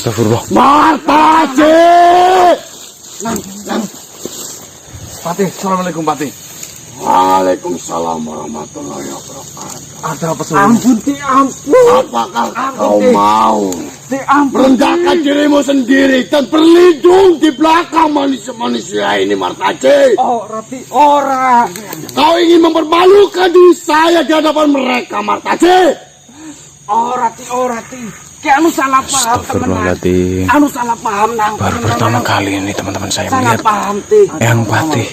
Astagfirullah. Martaji! Patih, assalamualaikum Patih. Waalaikumsalam warahmatullahi wabarakatuh. Ada apa sebenarnya? Ampun, ampun. Apakah kau mau Ampun. merendahkan dirimu sendiri dan berlindung di belakang manusia-manusia ini, Martaji? Oh, Rati, ora. Kau ingin mempermalukan diri saya di hadapan mereka, Martaji? Oh, Rati. Kayak anu salah paham, teman. Astagfirullahaladzim. Anu salah paham, nang. Baru pertama kali ini teman-teman saya Salah melihat paham, Tih. Eyang Patih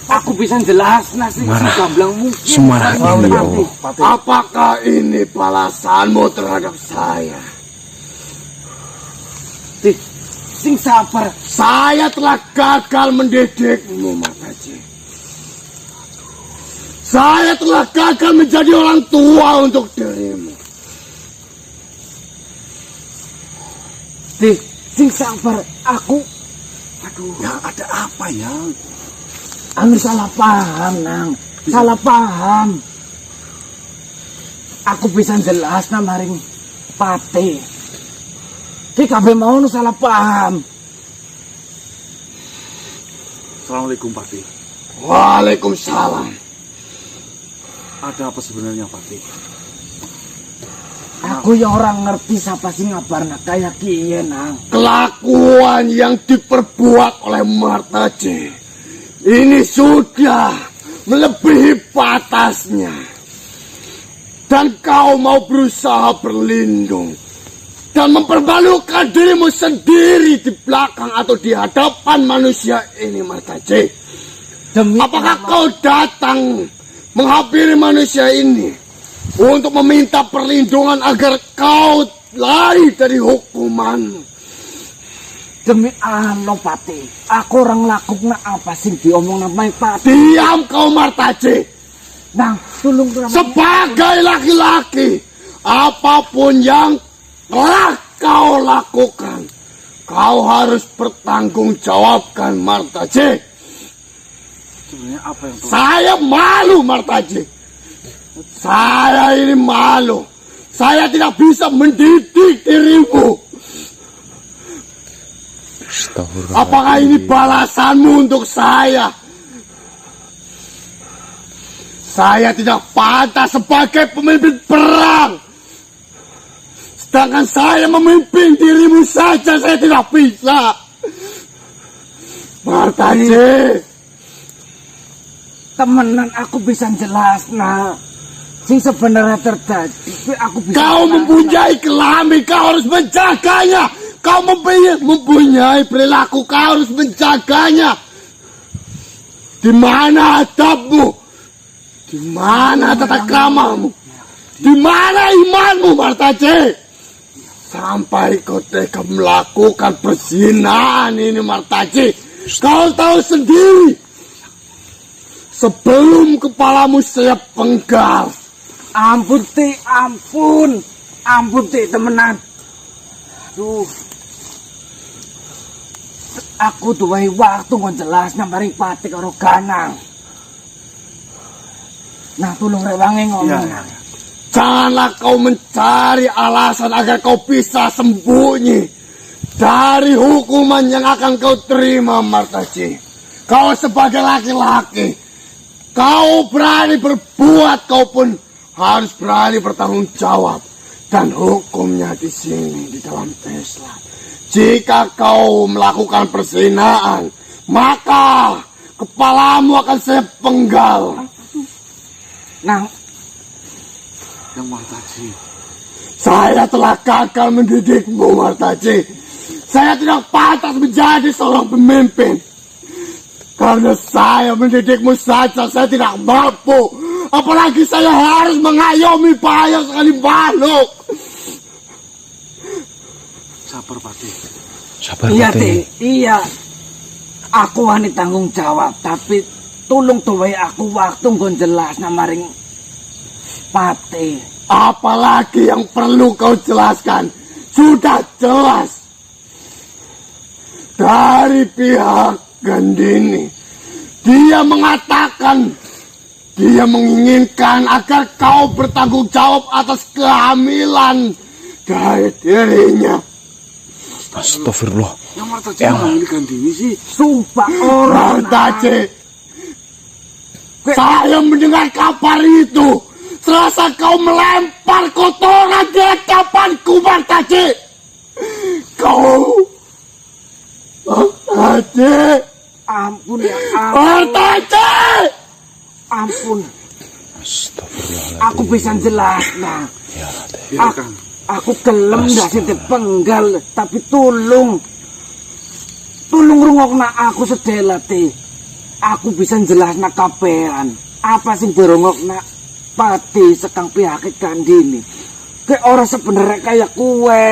Aku bisa jelas nasi marah gamblang mungkin. semarah ini, ya Allah. Apakah ini balasanmu terhadap saya? Tih, sing sabar. Saya telah gagal mendidikmu, Martaji. Saya telah gagal menjadi orang tua untuk dirimu. Tih, sing sabar. Aduh. Ya, ada apa ya? Anu salah paham, nang. Salah paham. Aku bisa jelas namaring Patih. Ki kabeh mau nu salah paham. Assalamualaikum Patih. Waalaikumsalam. Ada apa sebenarnya Patih? Aku yang orang ngerti siapa sih ngabarna kayak kiye, nang. Kelakuan yang diperbuat oleh Martaji ini sudah melebihi batasnya. Dan kau mau berusaha berlindung dan mempermalukan dirimu sendiri di belakang atau di hadapan manusia ini, Martaji. Apakah kau datang menghampiri manusia ini untuk meminta perlindungan agar kau lari dari hukumanmu? Demi Allah, Patih. Aku orang lakukna apa sih diomong namanya Patih. Diam kau, Martaji. Nang, tolong ramai. Sebagai laki-laki, apapun yang telah kau lakukan, kau harus bertanggungjawabkan, Martaji. Sebenarnya apa yang Saya malu, Martaji. Saya ini malu. Saya tidak bisa mendidik dirimu. Astagfirullahaladzim. Apakah ini balasanmu untuk saya? Saya tidak pantas sebagai pemimpin perang. Sedangkan saya memimpin dirimu saja, saya tidak bisa. Martaji. Temenan aku bisa jelas, nah. Sing sebenarnya terjadi, aku bisa. Kau mempunyai kelamin, kau harus menjaganya. Kau mempunyai perilaku, kau harus menjaganya. Di mana adabmu? Di mana tata kramamu? Di mana imanmu, Martaji? Sampai kau tega melakukan perzinahan ini, Martaji. Kau tahu sendiri. Sebelum kepalamu saya penggal. Ampun, Tih, ampun. Ampun, Tih, temenan. Aduh. Aku duwe waktu ngon jelas nambari Patih karo Ganang. Nah, tolong rewangi ngomong. Ya. Janganlah kau mencari alasan agar kau bisa sembunyi dari hukuman yang akan kau terima, Martaji. Kau sebagai laki-laki, kau berani berbuat, kau pun harus berani bertanggung jawab. Dan hukumnya di sini, di dalam Islam. Jika kau melakukan perzinahan, maka kepalamu akan saya penggal. Nang, yang Martaji? Saya telah gagal mendidikmu, Martaji. Saya tidak pantas menjadi seorang pemimpin. Karena saya mendidikmu saja, saya tidak mampu. Apalagi saya harus mengayomi banyak sekali makhluk. Sabar Patih. Sabar, iya, Patih. Tih, iya. Aku wani tanggung jawab, tapi tolong tuwe aku waktu ngon jelas namaring Patih. Apalagi yang perlu kau jelaskan? Sudah jelas. Dari pihak Gandini, dia mengatakan, dia menginginkan agar kau bertanggung jawab atas kehamilan dari dirinya. Astagfirullah. Yang Martaji mengambil Gandini sih. Sumpah orang. Martaji, saya mendengar kabar itu. Serasa kau melempar kotoran di hadapanku, Martaji. Kau... Martaji. Ampun ya, ampun. Martaji. Ampun. Astagfirullahaladzim. Aku bisa jelas, nah. Ya, Raden. Biarkan. Aku gelem dah sing dipenggal, tapi tolong rungokna aku sedela te. Aku bisa jelasna kapean. Apa sing dirungokna Pati sekang pihak Gandini. Kayak orang sebenarnya kayak kue.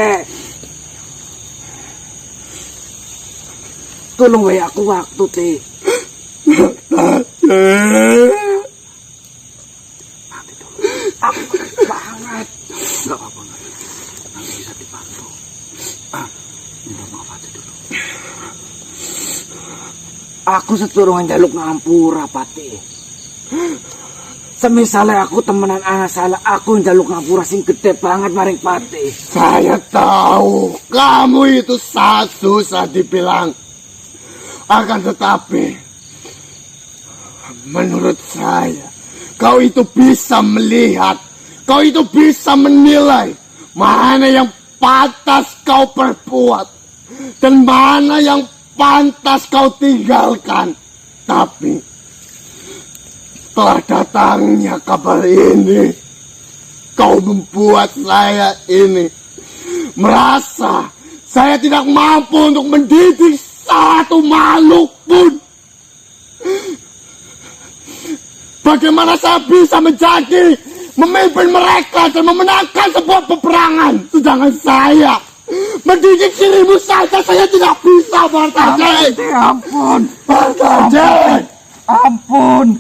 Tolong wae aku waktu te. Nanti dulu. Aku banget. Enggak apa-apa. Nanti bisa dibantu. Minta maaf aja dulu. Aku seturungan jaluk ngampura Pati. Semisale aku temenan anak salah, aku njaluk ngapura sing gede banget maring Pati. Saya tahu kamu itu susah dibilang. Akan tetapi, menurut saya, kau itu bisa melihat, kau itu bisa menilai mana yang pantas kau perbuat dan mana yang pantas kau tinggalkan. Tapi setelah datangnya kabar ini, kau membuat saya ini merasa saya tidak mampu untuk mendidik satu makhluk pun. Bagaimana saya bisa menjadi memimpin mereka dan memenangkan sebuah peperangan, sedangkan saya mendidik dirimu saja saya tidak bisa, Martaji. Ampun, Martaji. ampun.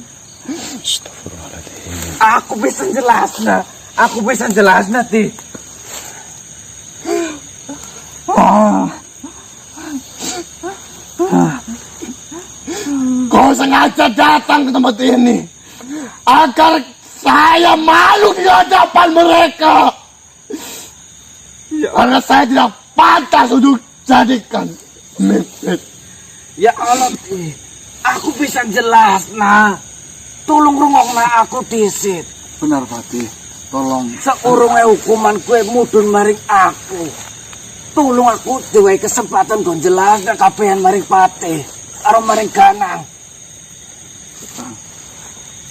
Astagfirullahaladzim. Aku bisa jelasna. Aku bisa jelasna, Ti. Kau sengaja datang ke tempat ini agar saya malu di hadapan mereka. Karena saya tidak pantas untuk jadikan pemimpin. Ya Allah, Ti. Aku bisa jelasna. Tolong rungokna aku disit. Benar Pati. Tolong. Seurunge hukuman kue mudun maring aku. Tolong aku diwai kesempatan gon jelasna kabehan maring Pati. Karo maring Ganang.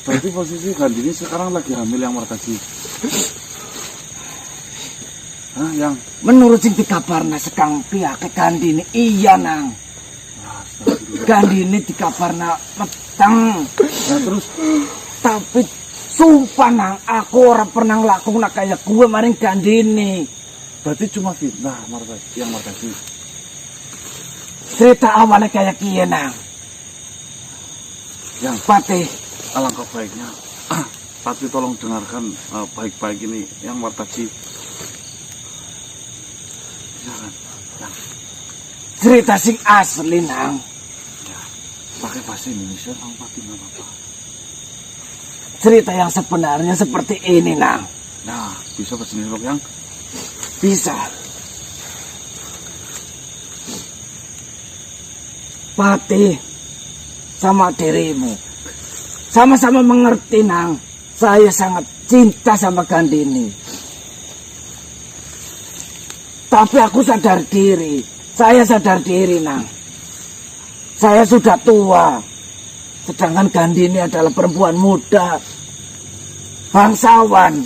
Berarti posisi Gandini sekarang lagi hamil yang Martaji. Hah, yang? Menurut sing dikabarna sekang pihak Gandini, iya nang. Gandini dikabarna meteng. Nah, terus Tapi sumpah nang, aku ora pernah ngelakuin kayak gue maring Gandini. berarti cuma fitnah Martaji, yang Martaji. Cerita awalnya kayak kieu nang. Yang Pati, alangkah baiknya Pati tolong dengarkan baik-baik ini yang Martaji. Jangan. Yang cerita sing asli nang. pakai bahasa Indonesia Bang Pati nggak apa-apa. Cerita yang sebenarnya seperti ini nang. Nah, bisa bahasa Indonesia yang Bisa. Pati sama dirimu sama-sama mengerti nang. Saya sangat cinta sama Gandini. Tapi aku sadar diri. Saya sadar diri nang. Saya sudah tua. Sedangkan Gandini adalah perempuan muda. Bangsawan.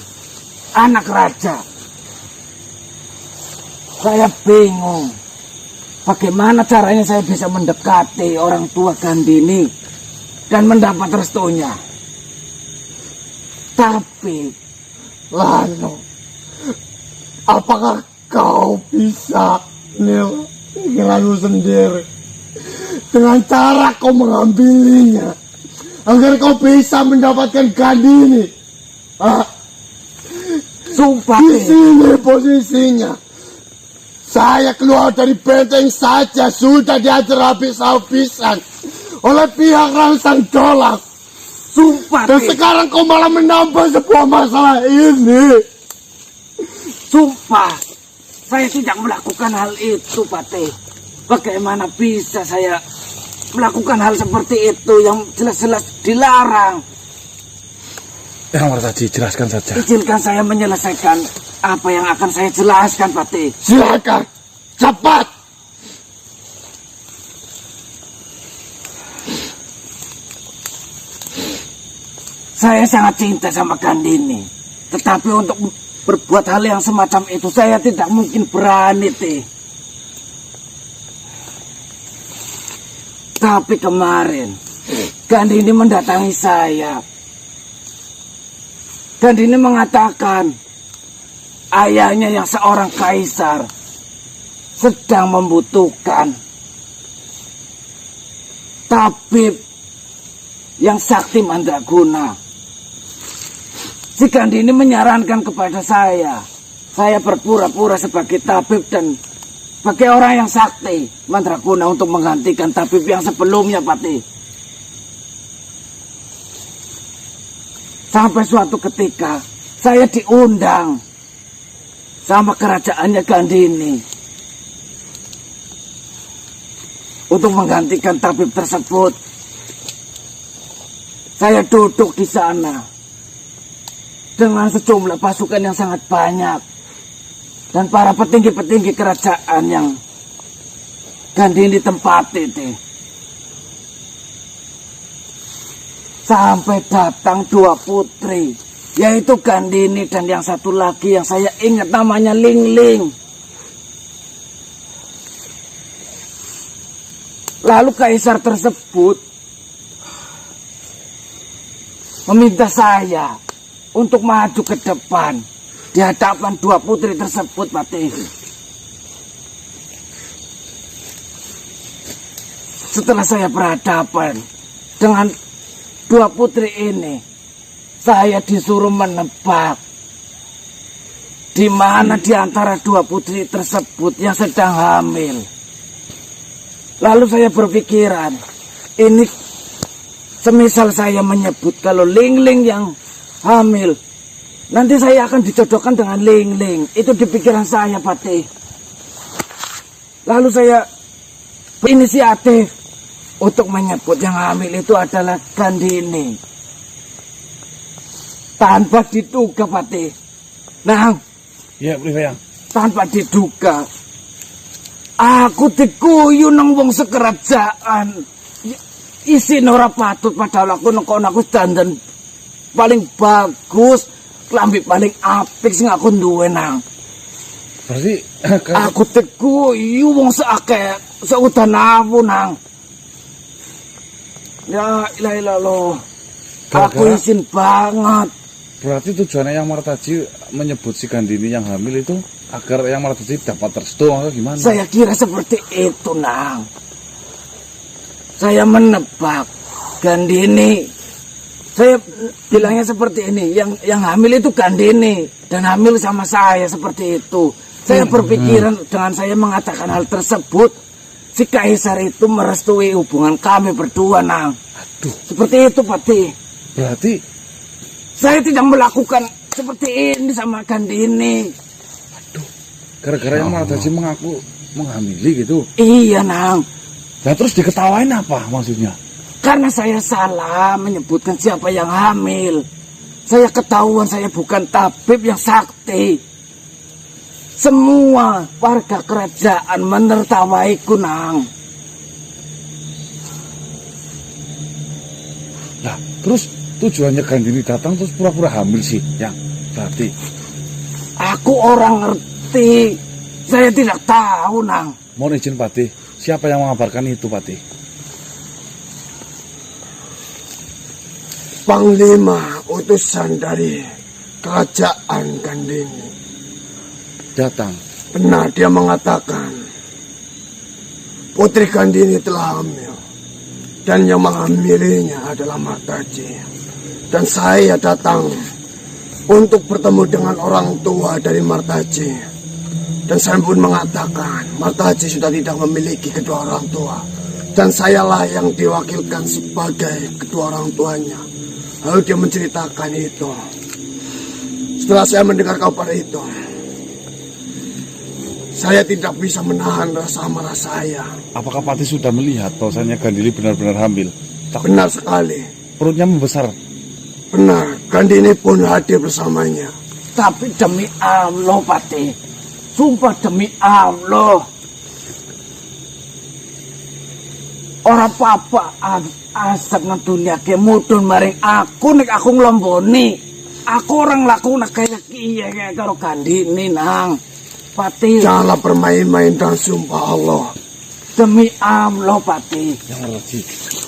Anak raja. Saya bingung. Bagaimana caranya saya bisa mendekati orang tua Gandini dan mendapat restunya. Tapi, Lalu, apakah kau bisa menilainya sendiri dengan cara kau mengambilinya agar kau bisa mendapatkan Gandini? sumpah Di Ti. sini posisinya. Saya keluar dari benteng saja sudah diajar habis-habisan oleh pihak Rangsang Dolak. Sumpah Dan Ti. sekarang kau malah menambah sebuah masalah ini. Sumpah. Saya tidak melakukan hal itu, Patih. Bagaimana bisa saya melakukan hal seperti itu yang jelas-jelas dilarang? Yang Martaji, jelaskan saja. Izinkan saya menyelesaikan apa yang akan saya jelaskan, Patih. Silakan, cepat. Saya sangat cinta sama Gandini. Tetapi untuk berbuat hal yang semacam itu saya tidak mungkin berani, Teh. Tapi kemarin Gandini mendatangi saya. Gandini mengatakan ayahnya yang seorang kaisar sedang membutuhkan tabib yang sakti mandraguna. Si Gandini menyarankan kepada saya berpura-pura sebagai tabib dan sebagai orang yang sakti mandraguna untuk menggantikan tabib yang sebelumnya, Patih. Sampai suatu ketika saya diundang sama kerajaannya Gandini untuk menggantikan tabib tersebut. Saya duduk di sana dengan sejumlah pasukan yang sangat banyak dan para petinggi-petinggi kerajaan yang Gandini tempati itu. Sampai datang dua putri, yaitu Gandini dan yang satu lagi yang saya ingat namanya Lingling. Lalu kaisar tersebut meminta saya untuk maju ke depan di hadapan dua putri tersebut, Patih. Setelah saya berhadapan dengan dua putri ini, saya disuruh menebak di mana di antara dua putri tersebut yang sedang hamil. Lalu saya berpikiran, ini semisal saya menyebut kalau Lingling yang hamil, nanti saya akan dijodohkan dengan Lingling. Itu di pikiran saya, Patih. Lalu saya berinisiatif untuk menyebut yang hamil itu adalah Gandini. Tanpa diduga, Patih. Nah, Ya, Priyang. tanpa diduga, aku diguyu nang wong sekerajaan. Isin ora patut, padahal aku nekon aku dandan paling bagus, klambi paling apik sing aku duwe nang. Berarti Aku diguyu wong seakeh seudan aku nang. Ya ilah ilah. Aku izin banget. berarti tujuannya yang Martaji menyebut si Gandini yang hamil itu agar yang Martaji dapat restu atau gimana? Saya kira seperti itu, Nang. Saya menebak Gandini. Saya bilangnya seperti ini, yang hamil itu Gandini dan hamil sama saya seperti itu. Saya berpikiran dengan saya mengatakan hal tersebut, si kaisar itu merestui hubungan kami berdua, Nang. Aduh, Seperti itu, Patih. berarti Saya tidak melakukan seperti ini sama Gandini. gara-gara yang Martaji mengaku menghamili gitu. Iya, Nang. Nah terus diketawain apa maksudnya? Karena saya salah menyebutkan siapa yang hamil. Saya ketahuan saya bukan tabib yang sakti. Semua warga kerajaan menertawaiku, Nang. Lah terus tujuannya Gandini datang terus pura-pura hamil sih yang berarti. Aku orang ngerti. Saya tidak tahu, Nang. Mohon izin Patih, siapa yang mengabarkan itu Patih? Panglima utusan dari kerajaan Gandini. Datang. Benar dia mengatakan Putri Gandini telah hamil dan yang menghamilinya adalah Martaji. Dan saya datang untuk bertemu dengan orang tua dari Martaji. Dan saya pun mengatakan Martaji sudah tidak memiliki kedua orang tua. Dan sayalah yang diwakilkan sebagai kedua orang tuanya. Lalu dia menceritakan itu. Setelah saya mendengar kabar itu, saya tidak bisa menahan rasa amarah saya. Apakah Pati sudah melihat bahwasanya Gandini benar-benar hamil? Benar sekali. Perutnya membesar. Benar, Gandini pun hadir bersamanya. Tapi demi Allah, Pati. Sumpah demi Allah. Orang papa asap nang dunia ke mudun maring aku nek aku nglomboni. Aku orang laku nak kayak kiye kayak karo Gandini nang. Pati. Janganlah bermain-main dan sumpah Allah. Demi Allah, Pati. Yang Martaji,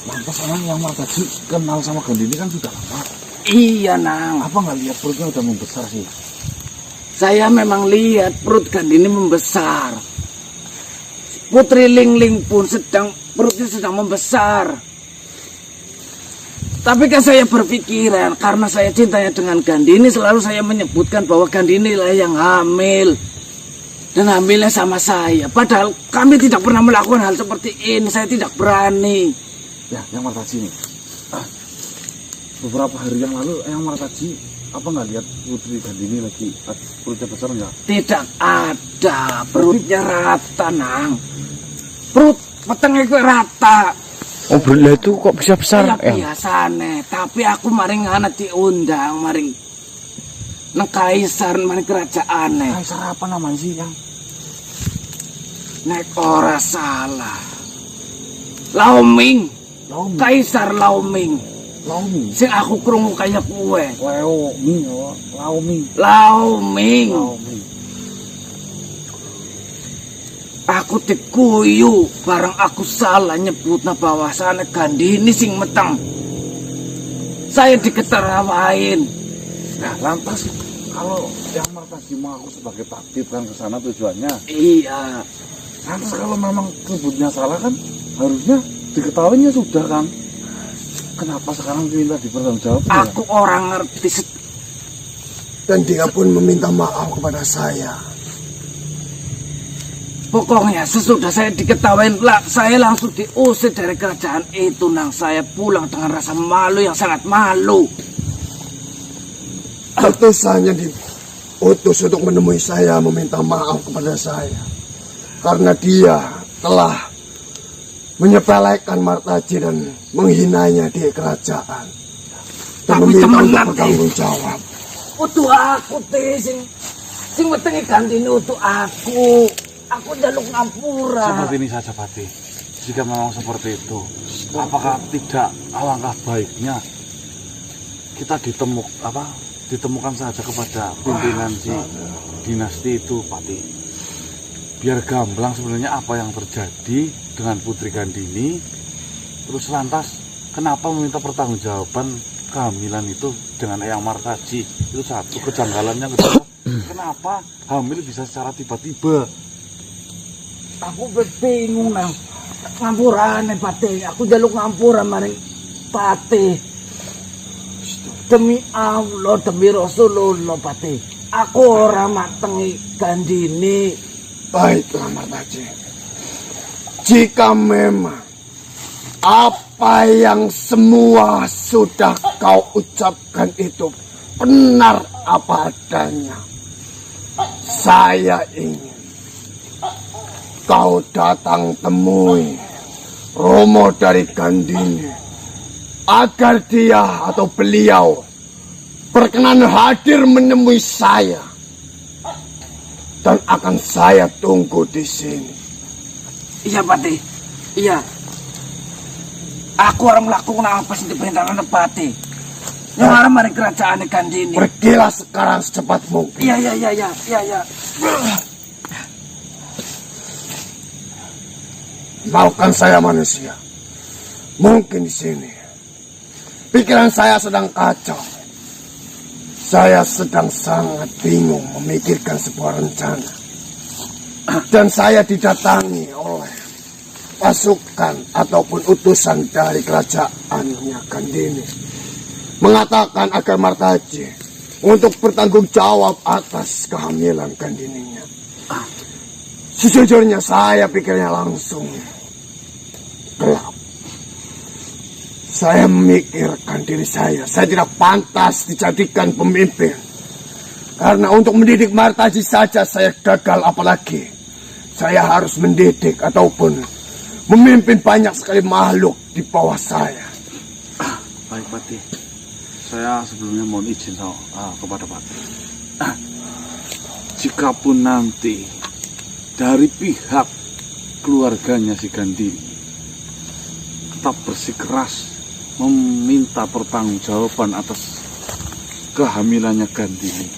lantas orang yang Martaji kenal sama Gandini kan sudah lama. Iya, nang. Apa nggak lihat perutnya udah membesar sih? Saya memang lihat perut Gandini membesar. Putri Lingling pun perutnya sedang membesar. Tapi kan saya berpikiran, karena saya cintanya dengan Gandini, selalu saya menyebutkan bahwa Gandini lah yang hamil. Dan hamilnya sama saya. Padahal kami tidak pernah melakukan hal seperti ini. Saya tidak berani. Ya, yang Martaji nih. Beberapa hari yang lalu yang Martaji apa nggak lihat Putri Gandini lagi perutnya besar nggak? Tidak ada. Perutnya rata, nang. Perut petengnya gue rata. Oh, belah itu kok bisa besar? Ya biasa nih. Tapi aku maring anak diundang, maring nang kaisar, maring kerajaan nih. Kaisar apa namanya sih yang? Nek ora salah. Laoming. Kaisar Laoming. Laoming. Sing aku krungu kaya kuwe. Laoming. Laoming. Aku diguyu bareng aku salah nyebutna bahwasane Gandini sing meteng. Saya diketerawain. Nah, lantas kalau yang Martaji mau aku sebagai tabib kan ke sana tujuannya. Iya. Lantas kalau memang sebutnya salah kan harusnya diketahuinya sudah kan. Kenapa sekarang minta dipertanggungjawabkan? Aku orang ngerti. Dan dia pun meminta maaf kepada saya. Pokoknya sesudah saya diketahui, saya langsung diusir dari kerajaan itu, nang. Saya pulang dengan rasa malu yang sangat malu. Utusannya diutus untuk menemui saya, meminta maaf kepada saya. Karena dia telah menyepelekan Martaji dan menghinanya di kerajaan. Dan Tapi meminta teman untuk nanti bertanggung jawab. utuh aku teh sing wetengi Gandini utuh aku. Aku jaluk ngampura. Seperti ini saja, Pati. Jika memang seperti itu, apakah tidak alangkah baiknya kita ditemukan saja kepada pimpinan si dinasti itu, Pati. Biar gamblang sebenarnya apa yang terjadi dengan Putri Gandini. Terus lantas kenapa meminta pertanggungjawaban kehamilan itu dengan Eyang Martaji? Itu satu kejanggalannya. Kedua, kenapa hamil bisa secara tiba-tiba? Aku bingung, nang. Ngampurane, Pati. Aku jaluk ngampura maring Pati. Demi Allah, demi Rasulullah, Pati. Aku ora matengi Gandini. Baiklah Martaji. Jika memang apa yang semua sudah kau ucapkan itu benar apa adanya, saya ingin kau datang temui Romo dari Gandini agar dia atau beliau berkenan hadir menemui saya, dan akan saya tunggu di sini. Iya, Pati. Iya. Aku orang melakukan apa sih diperintahkan Pati. Yang orang mari kerajaan Gandini. Pergilah sekarang secepat mungkin. Iya. Maafkan saya manusia. Mungkin di sini pikiran saya sedang kacau. Saya sedang sangat bingung memikirkan sebuah rencana. Dan saya didatangi oleh pasukan ataupun utusan dari kerajaannya Gandini, mengatakan agar Martaji untuk bertanggung jawab atas kehamilan Gandininya. Sejujurnya saya pikirnya langsung gelap. Saya memikirkan diri saya tidak pantas dijadikan pemimpin. Karena untuk mendidik Martaji saja saya gagal, apalagi saya harus mendidik ataupun memimpin banyak sekali makhluk di bawah saya. Baik Pati, saya sebelumnya mohon izin kepada Pati. Jikapun nanti dari pihak keluarganya si Gandini tetap bersikeras meminta pertanggungjawaban atas kehamilannya Gandini,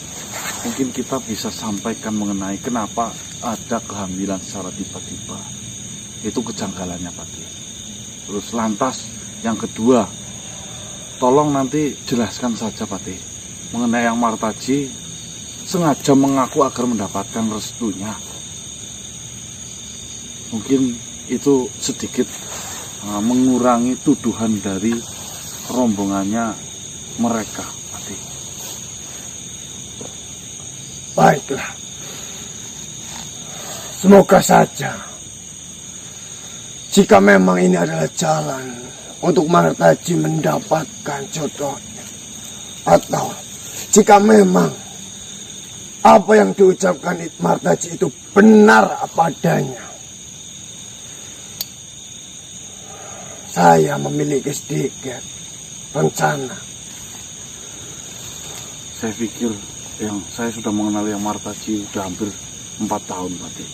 mungkin kita bisa sampaikan mengenai kenapa ada kehamilan secara tiba-tiba. Itu kejanggalannya Pati. Terus lantas yang kedua, tolong nanti jelaskan saja Pati mengenai yang Martaji sengaja mengaku agar mendapatkan restunya. Mungkin itu sedikit mengurangi tuduhan dari rombongannya mereka Pati. Baiklah. Semoga saja jika memang ini adalah jalan untuk Martaji mendapatkan jodohnya, atau jika memang apa yang diucapkan Martaji itu benar apa adanya, saya memiliki sedikit rencana. Saya pikir saya sudah mengenal yang Martaji sudah hampir 4 tahun Pati.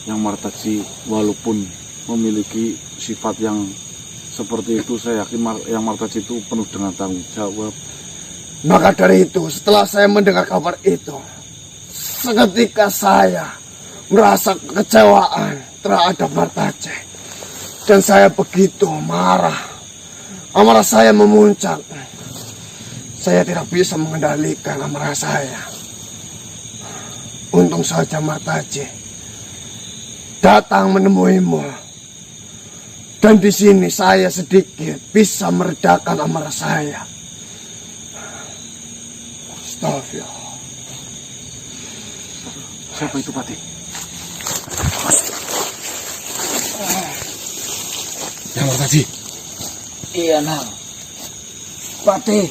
Yang Martaji walaupun memiliki sifat yang seperti itu, saya yakin yang Martaji itu penuh dengan tanggung jawab. Maka dari itu, setelah saya mendengar kabar itu, seketika saya merasa kekecewaan terhadap Martaji. Dan saya begitu marah. Amarah saya memuncak. Saya tidak bisa mengendalikan amarah saya. Untung saja Martaji datang menemuimu. Dan di sini saya sedikit bisa meredakan amarah saya. Astagfirullah. Siapa itu Pati? Ya Martaji. Iya Nang. Pati,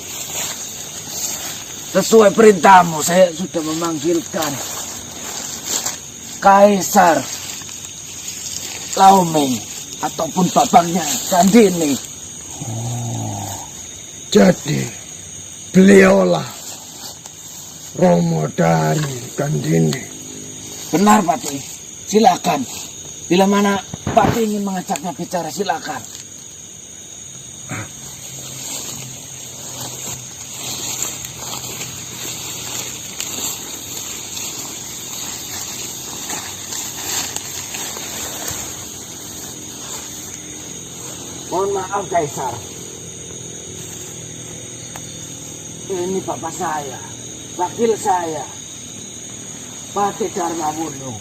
sesuai perintahmu saya sudah memanggilkan Kaisar Laoming ataupun bapaknya Gandini. Jadi beliaulah Romo dari Gandini. Benar Pati, silakan. Bila mana Pati ingin mengajaknya bicara, silakan. Mohon maaf Kaisar. Ini bapak saya, wakil saya, Pati Darmawuno.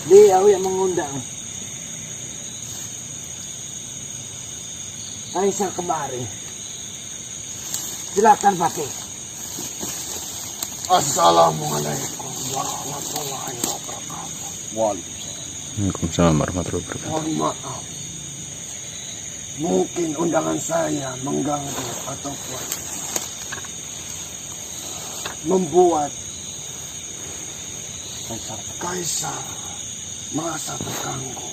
Beliau yang mengundang Kaisar kemari. Silakan Pati. Assalamualaikum warahmatullahi wabarakatuh. Waalaikumsalam warahmatullahi wabarakatuh. Mohon maaf. Mungkin undangan saya mengganggu ataupun membuat Kaisar merasa terganggu.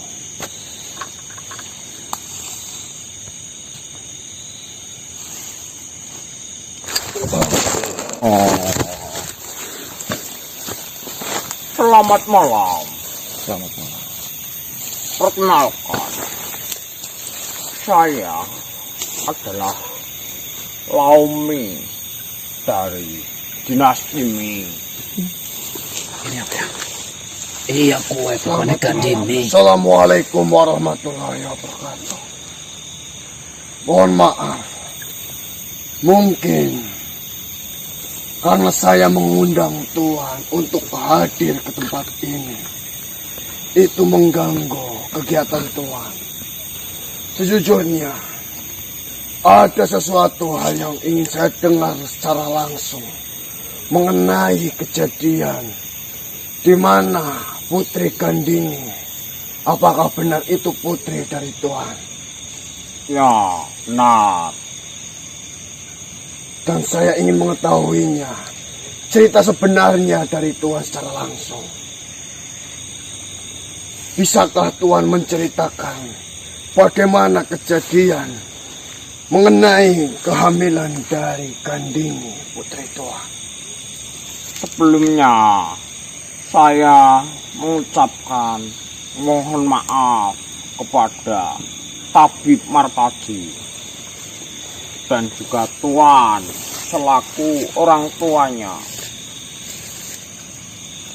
Selamat malam. Selamat malam. Perkenalkan, saya adalah Laoming dari dinasti Ming. Iya kue bukannya Gandini. Assalamualaikum warahmatullahi wabarakatuh. Mohon maaf. Mungkin karena saya mengundang Tuhan untuk hadir ke tempat ini, itu mengganggu kegiatan Tuhan. Sejujurnya, ada sesuatu hal yang ingin saya dengar secara langsung mengenai kejadian di mana Putri Gandini, apakah benar itu putri dari Tuhan? Ya, benar. Dan saya ingin mengetahuinya, cerita sebenarnya dari Tuhan secara langsung. bisakah Tuhan menceritakan bagaimana kejadian mengenai kehamilan dari Gandini, putri Tuhan? Sebelumnya, saya mengucapkan mohon maaf kepada Tabib Martaji dan juga Tuhan selaku orang tuanya,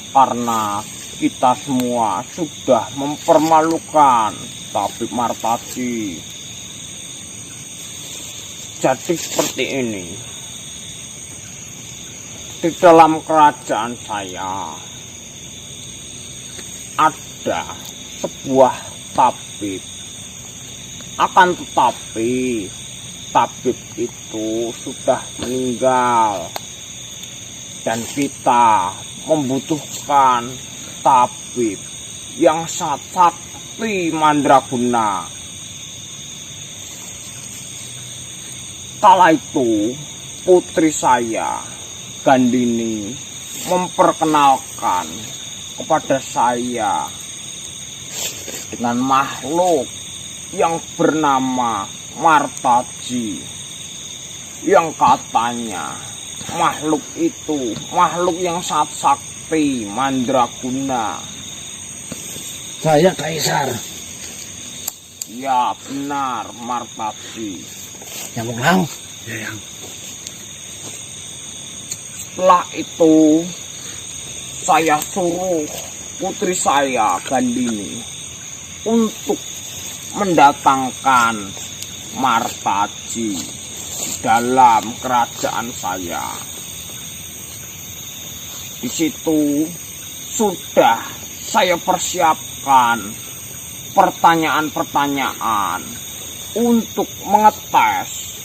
karena kita semua sudah mempermalukan Tabib Martaji. Jadi seperti ini, di dalam kerajaan saya ada sebuah tabib, akan tetapi tabib itu sudah meninggal dan kita membutuhkan tabib yang sakti mandraguna. Kala itu putri saya Gandini memperkenalkan kepada saya dengan makhluk yang bernama Martaji, yang katanya makhluk itu makhluk yang sangat sakti mandraguna. Saya Kaisar. Ya benar, Martaji. Nyambung lang. Ya, Yang. Setelah itu saya suruh putri saya Gandini untuk mendatangkan Martaji dalam kerajaan saya. Di situ sudah saya persiapkan pertanyaan-pertanyaan untuk mengetes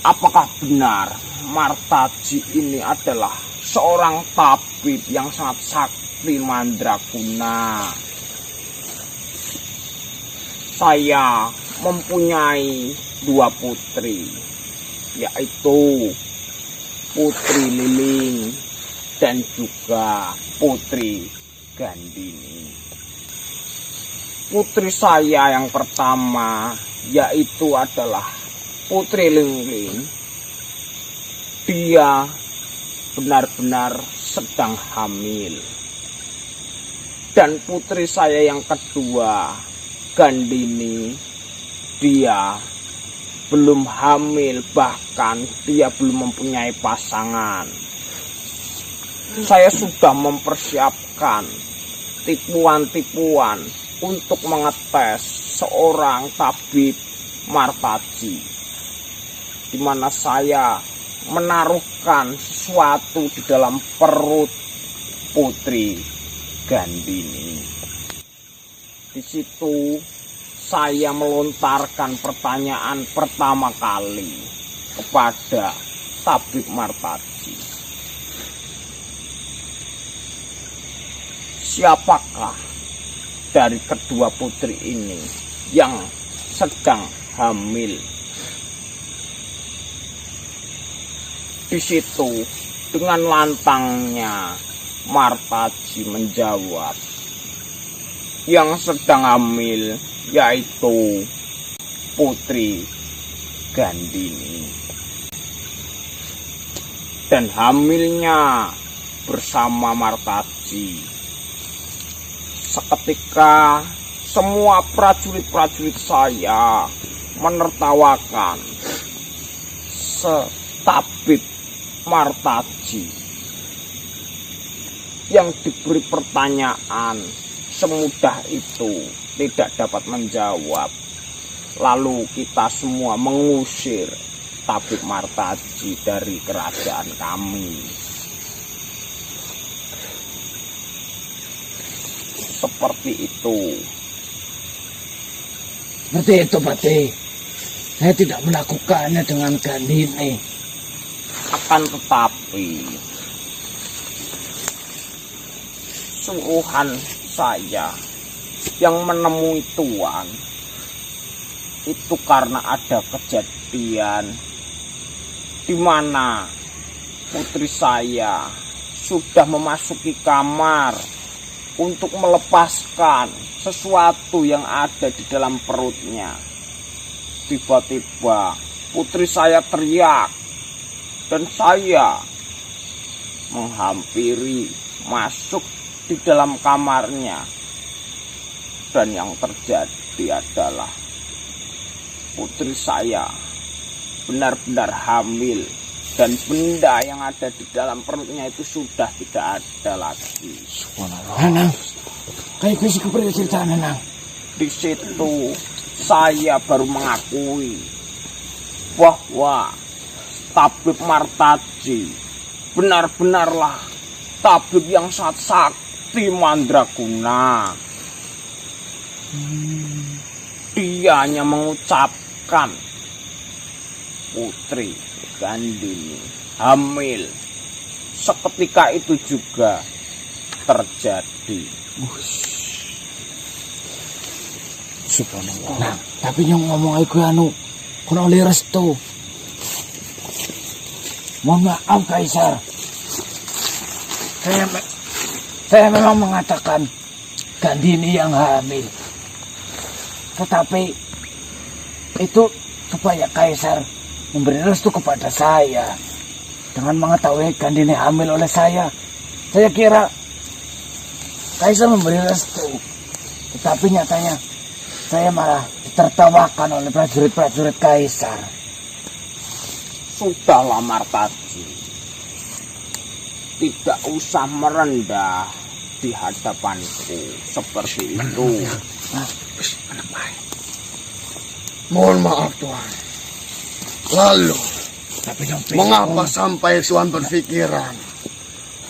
apakah benar Martaji ini adalah seorang tabib yang sangat sakti mandraguna. Saya mempunyai 2 putri, yaitu Putri Liling dan juga Putri Gandini. Putri saya yang pertama yaitu adalah Putri Liling. Dia benar-benar sedang hamil. Dan putri saya yang kedua, Gandini, dia belum hamil, bahkan dia belum mempunyai pasangan. Saya sudah mempersiapkan tipuan-tipuan untuk mengetes seorang tabib Martaji, di mana saya menaruhkan sesuatu di dalam perut Putri Gandini. Di situ saya melontarkan pertanyaan pertama kali kepada Tabib Martaji. Siapakah dari kedua putri ini yang sedang hamil? Di situ dengan lantangnya Martaji menjawab, yang sedang hamil yaitu Putri Gandini, dan hamilnya bersama Martaji. Seketika semua prajurit-prajurit saya menertawakan Tabib Martaji yang diberi pertanyaan semudah itu tidak dapat menjawab. Lalu kita semua mengusir Tabib Martaji dari kerajaan kami. Seperti itu. Seperti itu, Pati. Saya tidak melakukannya dengan Gandini. Akan tetapi suruhan saya yang menemui Tuan itu karena ada kejadian di mana putri saya sudah memasuki kamar untuk melepaskan sesuatu yang ada di dalam perutnya. Tiba-tiba putri saya teriak dan saya menghampiri masuk di dalam kamarnya, dan yang terjadi adalah putri saya benar-benar hamil, dan benda yang ada di dalam perutnya itu sudah tidak ada lagi. Nanang, kayak gue sih kepercayaan cerita Nanang. Di situ saya baru mengakui bahwa tabib Martaji benar-benarlah tabib yang sangat sakti mandraguna. Dia hanya mengucapkan putri Gandini hamil, seketika itu juga terjadi. Subhanallah. Nah, tapi yang ngomong aku kena oleh restu. Mohon maaf Kaisar. Saya memang mengatakan Gandini yang hamil. Tetapi itu supaya Kaisar memberi restu kepada saya. Dengan mengetahui Gandini hamil oleh saya kira Kaisar memberi restu. Tetapi nyatanya saya malah ditertawakan oleh prajurit-prajurit Kaisar. Sudahlah Martaji, tidak usah merendah di hadapanku seperti itu. Mohon maaf Tuhan. Lalu, mengapa sampai Tuhan berpikiran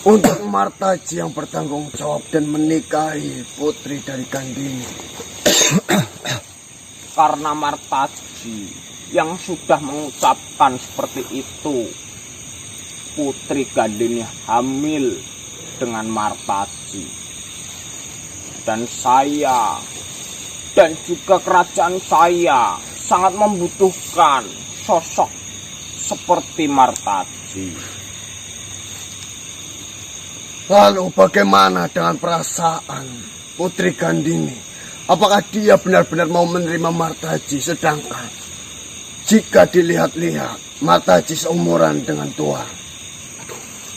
untuk Martaji yang bertanggung jawab dan menikahi putri dari Gandini? Karena Martaji yang sudah mengucapkan seperti itu. Putri Gandini hamil dengan Martaji. Dan saya dan juga kerajaan saya sangat membutuhkan sosok seperti Martaji. Lalu bagaimana dengan perasaan putri Gandini? Apakah dia benar-benar mau menerima Martaji? Sedangkan jika dilihat-lihat Martaji seumuran dengan Tuhan.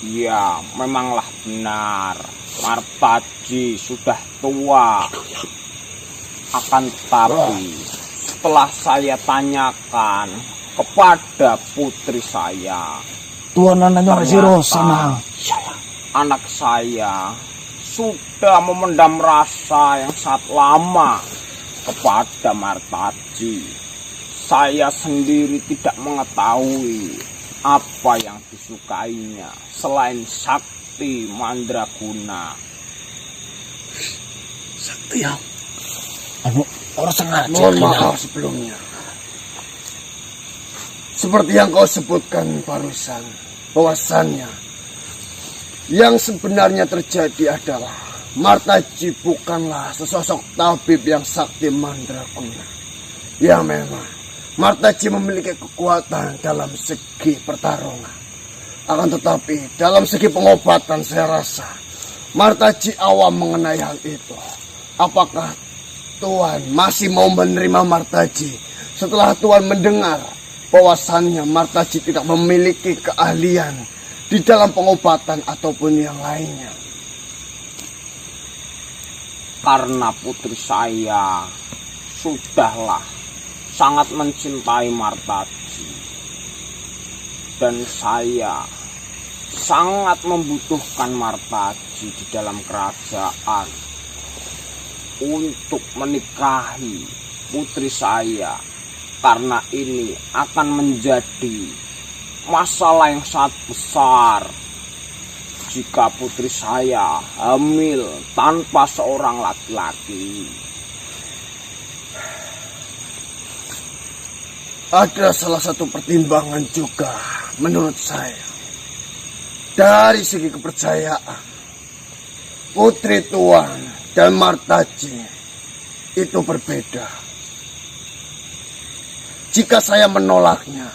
Ya, memanglah benar. Martaji sudah tua. Akan tetapi setelah saya tanyakan kepada putri saya, Tuhan anaknya si Rosa, anak saya sudah memendam rasa yang sangat lama kepada Martaji. Saya sendiri tidak mengetahui apa yang disukainya selain sakti mandraguna. Sakti yang orang sengaja. mohon maaf sebelumnya. Seperti yang kau sebutkan barusan, bahwasannya yang sebenarnya terjadi adalah Martaji bukanlah sesosok tabib yang sakti mandraguna. Ya memang Martaji memiliki kekuatan dalam segi pertarungan. Akan tetapi dalam segi pengobatan saya rasa Martaji awam mengenai hal itu. Apakah Tuhan masih mau menerima Martaji setelah Tuhan mendengar bahwasannya Martaji tidak memiliki keahlian di dalam pengobatan ataupun yang lainnya? Karena putri saya sudahlah sangat mencintai Martaji, dan saya sangat membutuhkan Martaji di dalam kerajaan untuk menikahi putri saya, karena ini akan menjadi masalah yang sangat besar jika putri saya hamil tanpa seorang laki-laki. Ada salah satu pertimbangan juga menurut saya. Dari segi kepercayaan, putri Tuan dan Martaji itu berbeda. Jika saya menolaknya,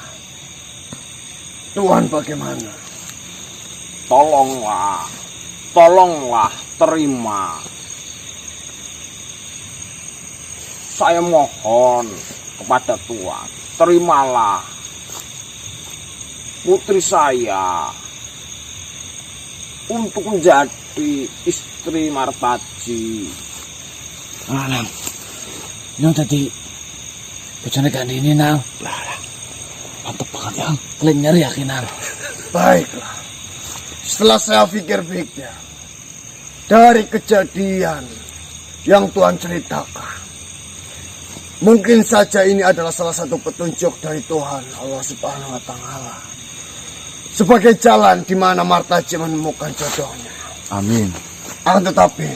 Tuhan bagaimana? Tolonglah terima saya mohon kepada Tuhan, terimalah putri saya untuk menjadi istri Martaji. Nang, yang tadi bojone Gandini nang. Mantep banget ya. Kalian yakin nang. Baiklah. Setelah saya pikir-pikir dari kejadian yang Tuhan ceritakan, mungkin saja ini adalah salah satu petunjuk dari Tuhan Allah Subhanahu wa Ta'ala sebagai jalan di mana Martaji menemukan jodohnya. Amin. Akan tetapi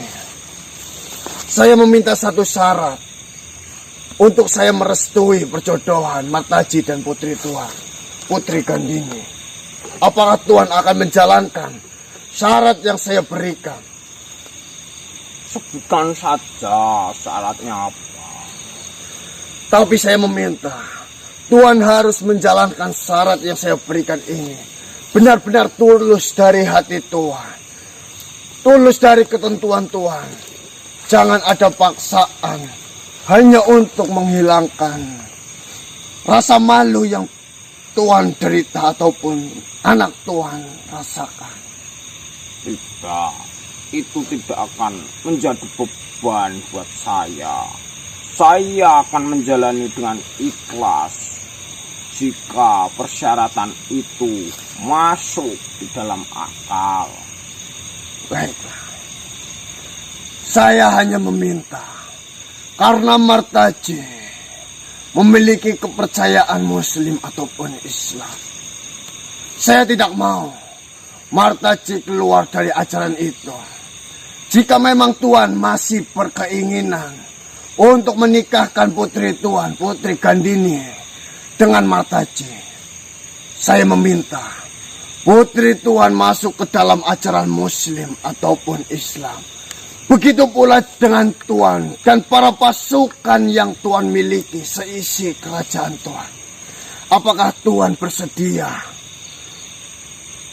saya meminta satu syarat untuk saya merestui perjodohan Martaji dan putri Tuhan, Putri Gandini. Apakah Tuhan akan menjalankan syarat yang saya berikan? Sebutkan saja syaratnya apa. Tapi saya meminta Tuhan harus menjalankan syarat yang saya berikan ini benar-benar tulus dari hati Tuhan, tulus dari ketentuan Tuhan. Jangan ada paksaan hanya untuk menghilangkan rasa malu yang Tuhan derita ataupun anak Tuhan rasakan. Tidak, itu tidak akan menjadi beban buat saya. Saya akan menjalani dengan ikhlas jika persyaratan itu masuk di dalam akal. Baiklah. Saya hanya meminta karena Martaji memiliki kepercayaan Muslim ataupun Islam. Saya tidak mau Martaji keluar dari ajaran itu. Jika memang Tuhan masih berkeinginan untuk menikahkan putri Tuhan, Putri Gandini dengan Martaji, saya meminta putri Tuhan masuk ke dalam ajaran Muslim ataupun Islam. Begitu pula dengan Tuhan dan para pasukan yang Tuhan miliki seisi kerajaan Tuhan. Apakah Tuhan bersedia?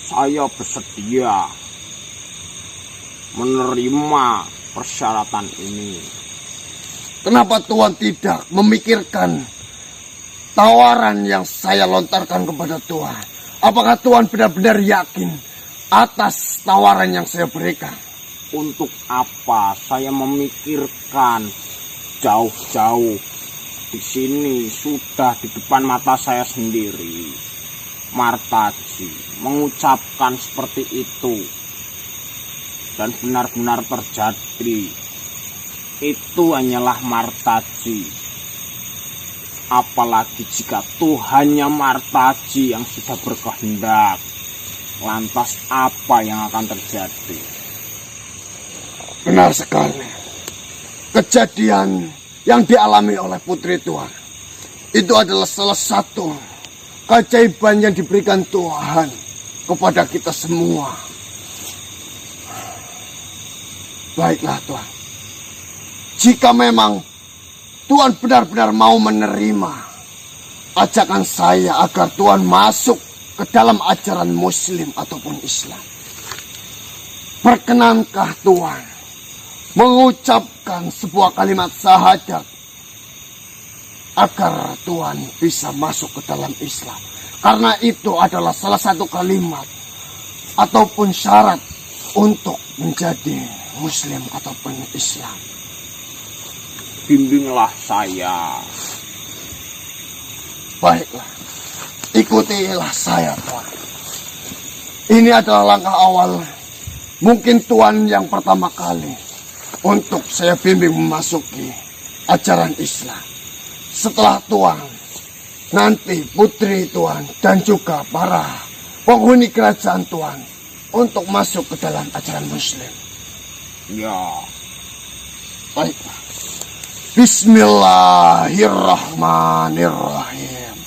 Saya bersedia menerima persyaratan ini. Kenapa Tuhan tidak memikirkan tawaran yang saya lontarkan kepada Tuhan? Apakah Tuhan benar-benar yakin atas tawaran yang saya berikan? Untuk apa saya memikirkan jauh-jauh? Di sini sudah di depan mata saya sendiri. Martaji mengucapkan seperti itu dan benar-benar terjadi. Itu hanyalah Martaji. Apalagi jika Tuhannya Martaji yang sudah berkehendak, lantas apa yang akan terjadi? Benar sekali. Kejadian yang dialami oleh putri Tuhan itu adalah salah satu keajaiban yang diberikan Tuhan kepada kita semua. Baiklah Tuhan, jika memang Tuhan benar-benar mau menerima ajakan saya agar Tuhan masuk ke dalam ajaran Muslim ataupun Islam, perkenankah Tuhan mengucapkan sebuah kalimat syahadat agar Tuhan bisa masuk ke dalam Islam? Karena itu adalah salah satu kalimat ataupun syarat untuk menjadi Muslim ataupun Islam. Bimbinglah saya. Baiklah, ikutilah saya Tuhan. Ini adalah langkah awal, mungkin Tuhan yang pertama kali untuk saya bimbing memasuki ajaran Islam. Setelah Tuhan, nanti putri Tuhan dan juga para penghuni kerajaan Tuhan untuk masuk ke dalam ajaran Muslim. Ya. Baiklah. Bismillahirrahmanirrahim.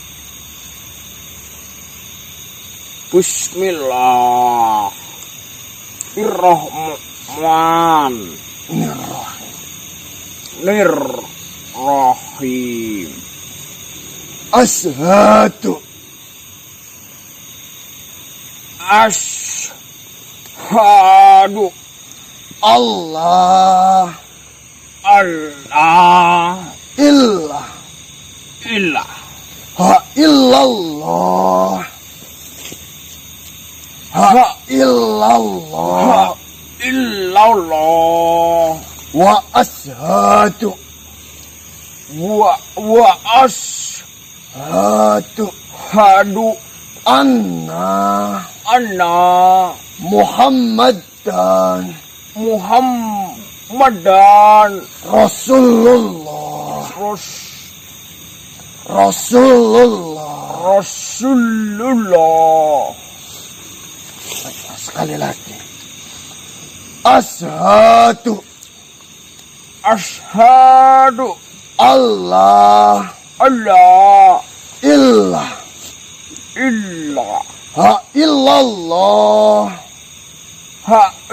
Bismillahirrahmanirrahim. Asyhadu Allah Allah ilaha illallah illallah wa ashhadu wa ashhadu anna Muhammadan Rasulullah. Sekali lagi. Ashhadu Allah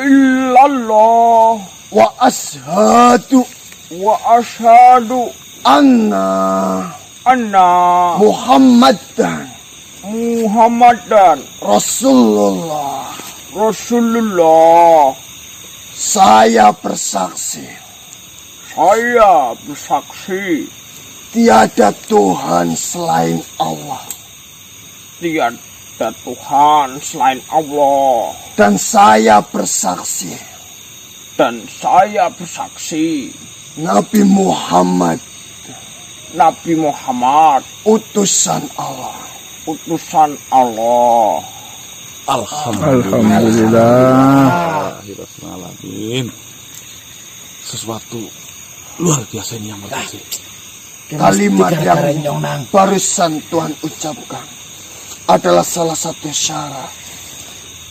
illallah wa ashhadu anna Muhammadan Rasulullah. Saya bersaksi tiada Tuhan selain Allah. Tiada Tuhan selain Allah. Dan saya bersaksi Nabi Muhammad utusan Allah. Alhamdulillah. Alhamdulillah. Sesuatu luar biasa ini yang berhasil. Kalimat yang barusan Tuhan ucapkan adalah salah satu syarat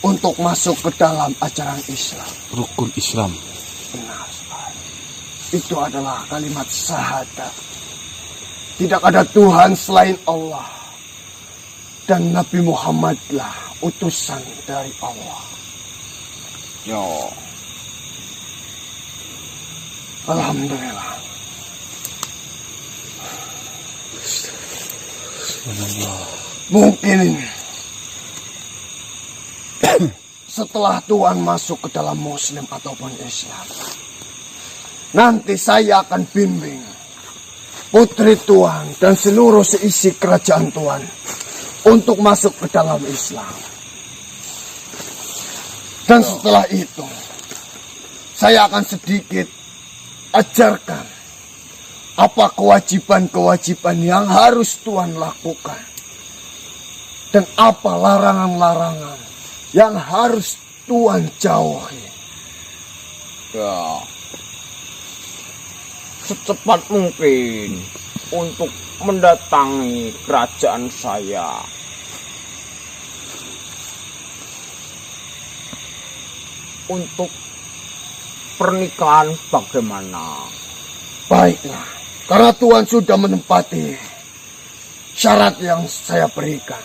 untuk masuk ke dalam ajaran Islam. Rukun Islam. Benar sekali. Itu adalah kalimat syahadat. Tidak ada Tuhan selain Allah. Dan Nabi Muhammadlah utusan dari Allah. Alhamdulillah. Mungkin setelah Tuhan masuk ke dalam Muslim ataupun Islam, nanti saya akan bimbing putri Tuhan dan seluruh seisi kerajaan Tuhan untuk masuk ke dalam Islam. Dan setelah itu, saya akan sedikit ajarkan apa kewajiban-kewajiban yang harus Tuhan lakukan. Dan apa larangan-larangan yang harus Tuhan jauhi. Secepat mungkin untuk mendatangi kerajaan saya. Untuk pernikahan bagaimana? Baiklah, karena Tuhan sudah menempati syarat yang saya berikan.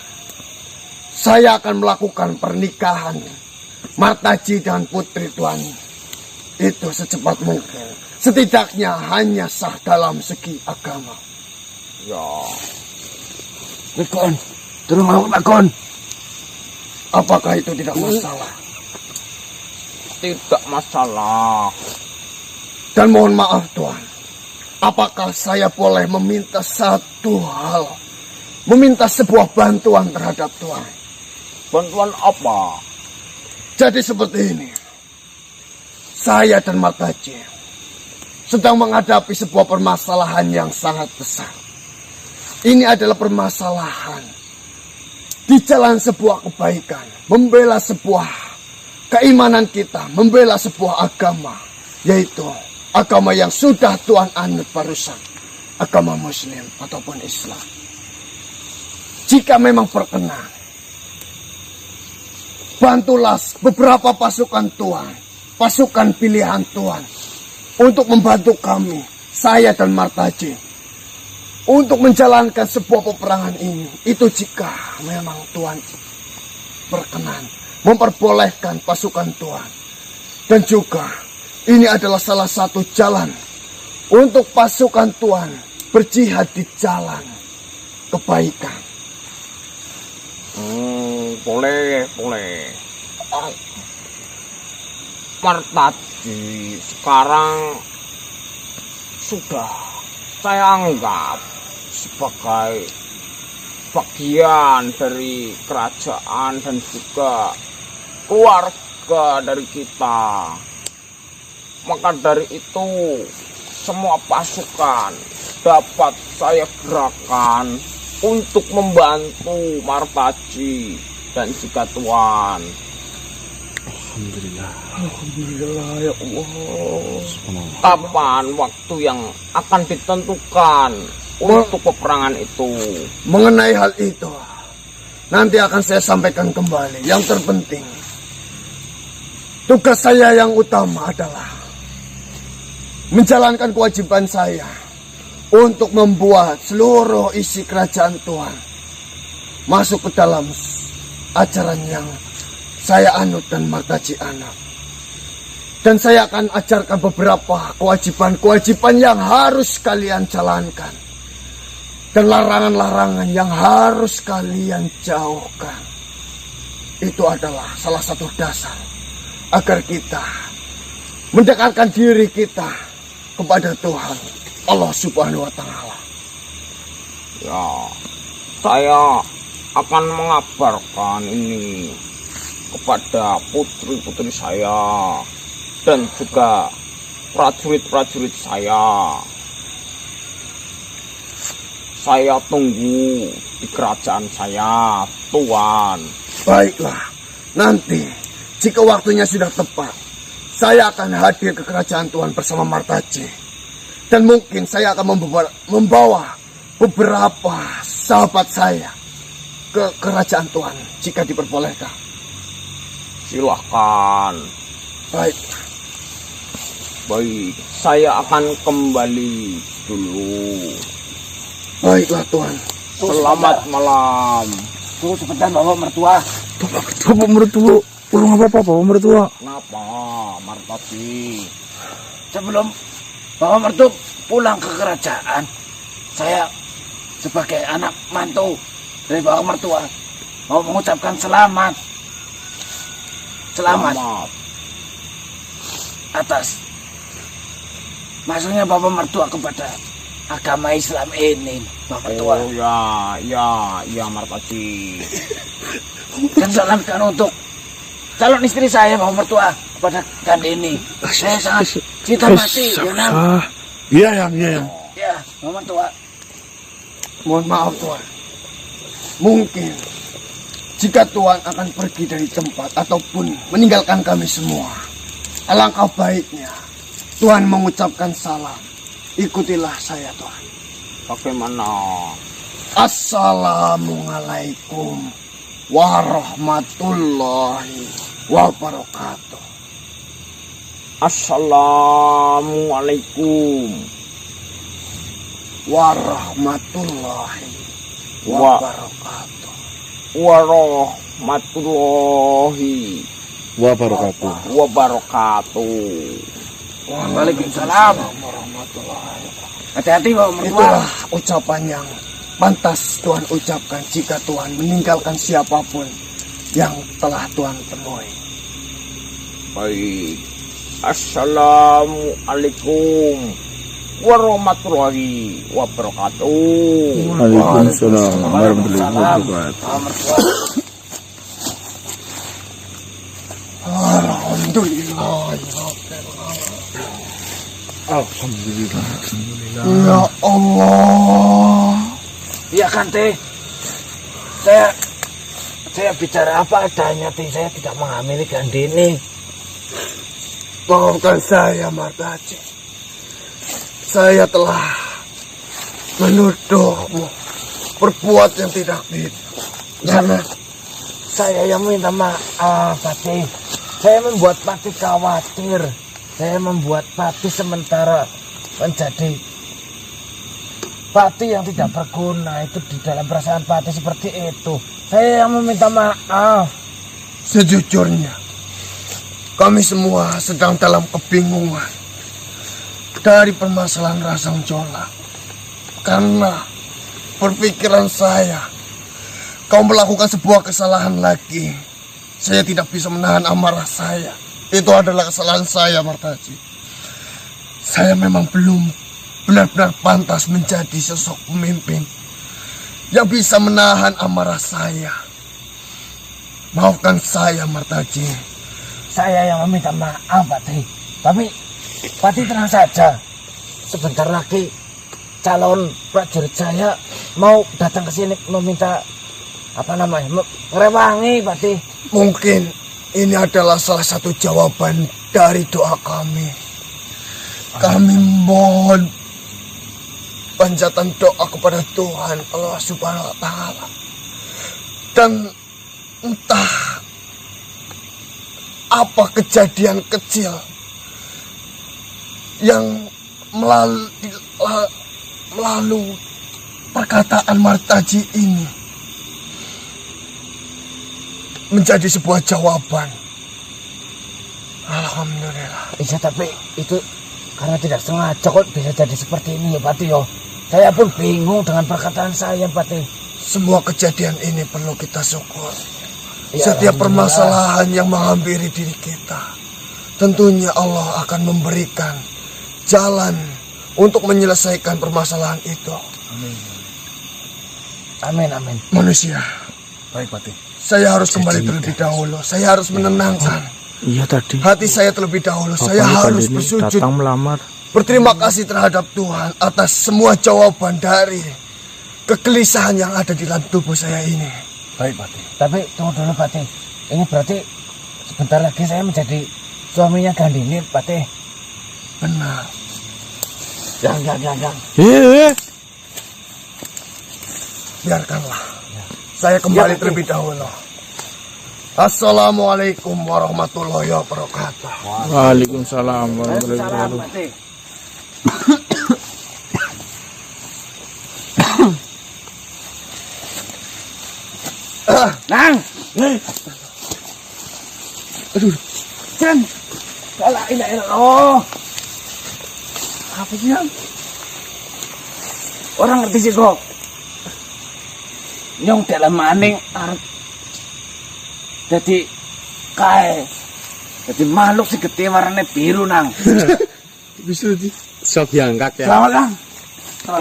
Saya akan melakukan pernikahan Martaji dan putri Tuhan itu secepat mungkin. Setidaknya hanya sah dalam segi agama. Lekon, turun aku lekon. Apakah itu tidak masalah? Tidak masalah. Dan mohon maaf Tuhan, apakah saya boleh meminta satu hal? Meminta sebuah bantuan terhadap Tuhan. Bantuan apa? Jadi seperti ini. Saya dan Martaji sedang menghadapi sebuah permasalahan yang sangat besar. Ini adalah permasalahan di jalan sebuah kebaikan, membela sebuah keimanan kita, membela sebuah agama, yaitu agama yang sudah Tuhan anut barusan, agama Muslim ataupun Islam. Jika memang berkenan, bantulah beberapa pasukan Tuhan, pasukan pilihan Tuhan, untuk membantu kami, saya dan Martaji, untuk menjalankan sebuah peperangan ini. Itu jika memang Tuhan berkenan memperbolehkan pasukan Tuhan. Dan juga ini adalah salah satu jalan untuk pasukan Tuhan berjihad di jalan kebaikan. Boleh. Martaji sekarang sudah saya anggap sebagai bagian dari kerajaan dan juga keluarga juga dari kita. Maka dari itu, semua pasukan dapat saya gerakan untuk membantu Martaji dan Cikatuan. Alhamdulillah ya Allah. Kapan waktu yang akan ditentukan untuk peperangan itu? Mengenai hal itu, nanti akan saya sampaikan kembali. Yang terpenting, tugas saya yang utama adalah menjalankan kewajiban saya untuk membuat seluruh isi kerajaan Tuhan masuk ke dalam ajaran yang saya anut dan Martaji anut. Dan saya akan ajarkan beberapa kewajiban-kewajiban yang harus kalian jalankan. Dan larangan-larangan yang harus kalian jauhkan. Itu adalah salah satu dasar agar kita mendekatkan diri kita kepada Tuhan Allah Subhanahu wa Ta'ala. Ya, saya akan mengabarkan ini kepada putri-putri saya dan juga prajurit-prajurit saya. Saya tunggu di kerajaan saya, Tuan. Baiklah, nanti jika waktunya sudah tepat, saya akan hadir ke kerajaan Tuhan bersama Martaji. Dan mungkin saya akan membawa beberapa sahabat saya ke kerajaan Tuhan jika diperbolehkan. Silahkan. Baik. Baik, saya akan kembali dulu. Baiklah Tuhan. Selamat malam. Tunggu sebentar Bapak Mertua. Bapak mertua, urung apa-apa Bapak mertua. Kenapa, Martaji? Sebelum Bapak Mertua pulang ke kerajaan, saya sebagai anak mantu dari Bapak Mertua mau mengucapkan selamat atas masuknya Bapak Mertua kepada agama Islam ini, Bapak Mertua. Oh ya Martaji. Dan salamkan untuk calon istri saya, Bapak Mertua, kepada Gandini. Saya sangat cinta mati, Yonam. Iya yang. Ya, Bapak Mertua. Mohon maaf Tuhan. Mungkin jika Tuhan akan pergi dari tempat ataupun meninggalkan kami semua, alangkah baiknya Tuhan mengucapkan salam. Ikutilah saya Tuhan. Bagaimana? Assalamualaikum warahmatullahi wabarakatuh. Assalamualaikum Warahmatullahi wabarakatuh. Warahmatullahi wabarakatuh. Waalaikumsalam. Hati-hati Bapak Mertua. Itulah ucapan yang pantas Tuhan ucapkan jika Tuhan meninggalkan siapapun yang telah Tuhan temui. Baik. Assalamualaikum warahmatullahi wabarakatuh. Waalaikumsalam warahmatullahi wabarakatuh. Bapak Mertua. Alhamdulillah. Alhamdulillah. Ya Allah. Iya kan Teh. Saya bicara apa adanya Teh. Saya tidak menghamili Gandini. Maafkan saya Martaji. Saya telah menuduhmu berbuat yang tidak benar. Karena Saya yang minta maaf Pati. Saya membuat Pati khawatir. Saya membuat Pati sementara menjadi Pati yang tidak berguna. Itu di dalam perasaan Pati seperti itu. Saya yang meminta maaf. sejujurnya kami semua sedang dalam kebingungan dari permasalahan Rasang Jola. Karena berpikiran saya, kau melakukan sebuah kesalahan lagi. Saya tidak bisa menahan amarah saya. Itu adalah kesalahan saya, Martaji. Saya memang belum benar-benar pantas menjadi sosok pemimpin yang bisa menahan amarah saya. Maafkan saya, Martaji. saya yang meminta maaf, Pati. Tapi Pati tenang saja. Sebentar lagi calon prajurit saya mau datang ke sini meminta ngerewangi, Pati. Mungkin ini adalah salah satu jawaban dari doa kami. Kami mohon panjatan doa kepada Tuhan Allah Subhanahu wa Ta'ala. Dan entah apa kejadian kecil yang melalui perkataan Martaji ini menjadi sebuah jawaban. Alhamdulillah. Iya, tapi itu karena tidak sengaja kok bisa jadi seperti ini ya, Pati yo. Saya pun bingung dengan perkataan saya, Pati. Semua kejadian ini perlu kita syukur. Ya, Setiap permasalahan yang menghampiri diri kita, tentunya Allah akan memberikan jalan untuk menyelesaikan permasalahan itu. Amin, amin. Manusia, Baik, Pati. saya harus kembali terlebih dahulu. Saya harus menenangkan Iya tadi. hati saya terlebih dahulu. Saya harus bersujud, datang melamar. berterima kasih terhadap Tuhan atas semua jawaban dari kegelisahan yang ada di dalam tubuh saya ini. Baik, Pati. Tapi tunggu dulu, Pati. Ini berarti sebentar lagi saya menjadi suaminya Gandini, Pati. Benar. Jangan. Biarkanlah. Saya kembali terlebih dahulu. Assalamualaikum warahmatullahi wabarakatuh. Waalaikumsalam warahmatullahi wabarakatuh. Pati. Nang. Aduh, Jan. Salah ilah. Oh. Apa sih, Nang? Orang ngerti sih kok. Nyong dalam maning arep jadi makhluk si gede warnanya biru, Nang. bisa di. Sok diangkat ya. Selamat, Nang.